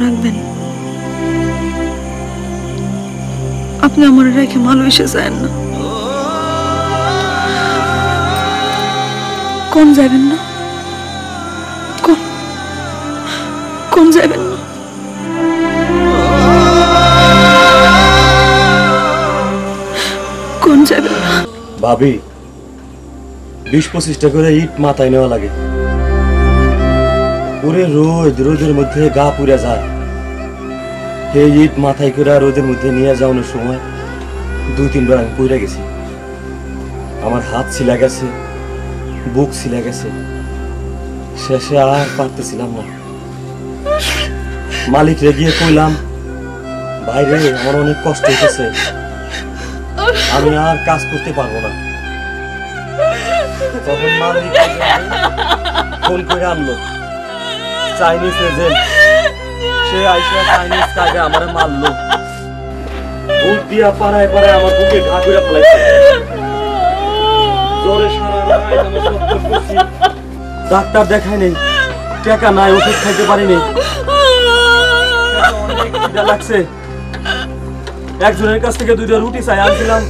রাখবেন। আপনি আমার রেখে ভালোবেসে যায় না। কোন যাবেন না? কোন যাবেন না? কোন যাবেন না? ভাবি 20-25টা করে ইট মাথায় নেওয়া লাগে। পুরে রোদের মধ্যে গা পুড়ে যায়। এই ইট মাথায় করে রোদের মধ্যে নিয়ে যাওয়ানোর সময় 2-3 বার আমি পুড়ে গেছি। আমার হাত ছিলা গেছে, বুক ছিলা গেছে, শেষে আর পারতেছিলাম না। মালিকরে গিয়ে কইলাম, বাইরে আমার অনেক কষ্ট হইতেছে, আমি আর কাজ করতে পারবো না। তখন মালিক ফোন করে আনলো চাইনিজ এজেন্ট। সে আইসা চাইনিজ কাজে আমার মারলো, বুক দিয়া পাড়ায় পাড়ায় আমার বুকে ঘা করে ফেলাইছে। জ্বরে সারা রাত আমি ছটফট করছি। ডাক্তার দেখাই নেই, টাকা নাই, ওষুধ খাইতে পারিনি। অনেক খিদা লাগছে। একজনের কাছ থেকে 2টা রুটি চাই আনছিলাম।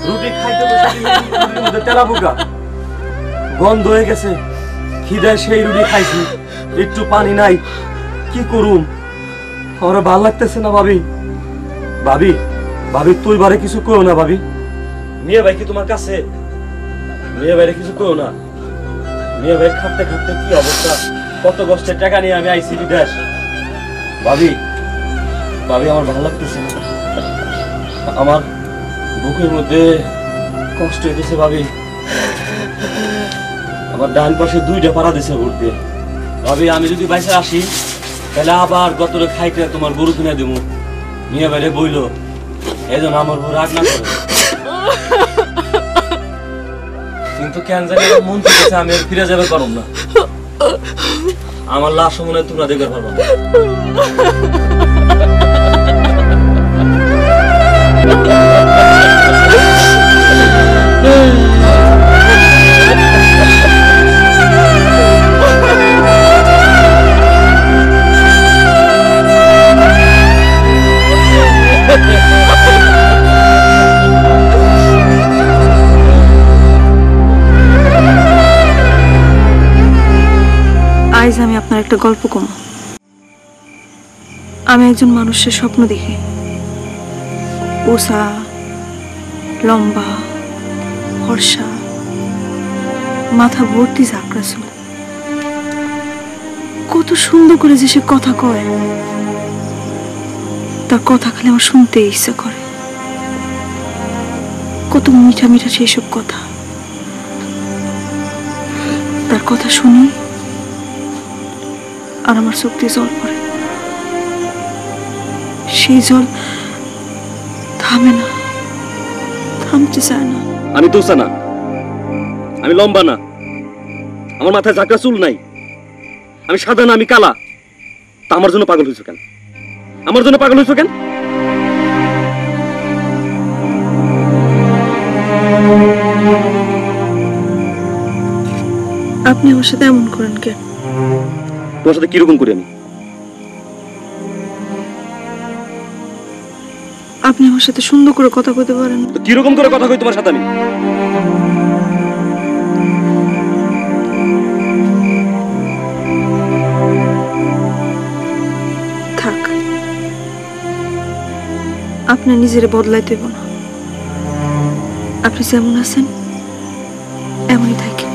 রুটি খাইতে রুটির মধ্যে তেলা পোকা, গন্ধ হয়ে গেছে। খিদায় সেই রুটি খাইছি, একটু পানি নাই, কি করুম? আমার ভাল লাগতেছে না ভাবি। ভাবি ভাবি তুই বারে কিছু কইও না ভাবি। মেয়ে ভাই কি তোমার কাছে? মেয়ে ভাইরে কিছু কইও না। মেয়ে ভাই খাটতে খাটতে কি অবস্থা, কত কষ্টের টাকা নিয়ে আমি আইসি বিদেশ। ভাবি ভাবি আমার ভালো লাগতেছে না, আমার বুকের মধ্যে কষ্ট হইতেছে ভাবি। আমার ডান পাশে 2টা পাড়া দিছে ভোট দিয়ে। ভাবি আমি যদি বাইসে আসি তাহলে আবার গতরে খাইতে তোমার গরু কিনে দেবো। মিয়া বাইরে বইলো, এই জন্য আমার বউ রাগ না করে। কিন্তু কেন জানি মন থেকে আমি আর ফিরে যাবে পারব না। আমার লাশ মনে হয় তোমরা দেখতে পারবো না। আজ আমি আপনার একটা গল্প কম। আমি একজন মানুষের স্বপ্ন দেখি, ওসা, লম্বা, ফর্সা, মাথা ভর্তি ঝাঁকড়া চুল। কত সুন্দর করে যে সে কথা কয়, তার কথা খালি আমার শুনতে ইচ্ছা করে। কত মিঠা মিঠা সেই সব কথা। তার কথা শুনি আর আমার চোখ দিয়ে জল পড়ে। সেই জল থামে না, থামতে চায় না। আমি তোষা না, আমি লম্বা না, আমার মাথায় ঝাঁকড়া চুল নাই, আমি সাদা না, আমি কালা। তা আমার জন্য পাগল হয়েছো কেন? আমার জন্য পাগল হয়েছো কেন? আপনি আমার সাথে এমন করেন কেন? তোমার সাথে কিরকম করি আমি? আপনি আমার সাথে সুন্দর করে কথা কইতে পারেন। তো কিরকম করে কথা কই তোমার সাথে আমি? থাক, আপনি নিজের বদলাইতে হইব না। আপনি যেমন আছেন এমনই থাকেন।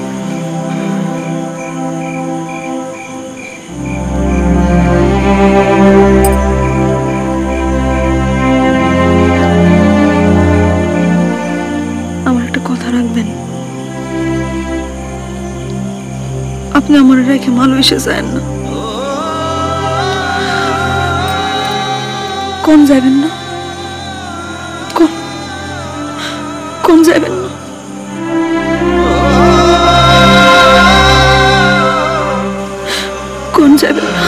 আপনি আমার রেখে ভালোবেসে যায় না। কোন যাবেন না? কোন যাবেন না? কোন যাবেন না?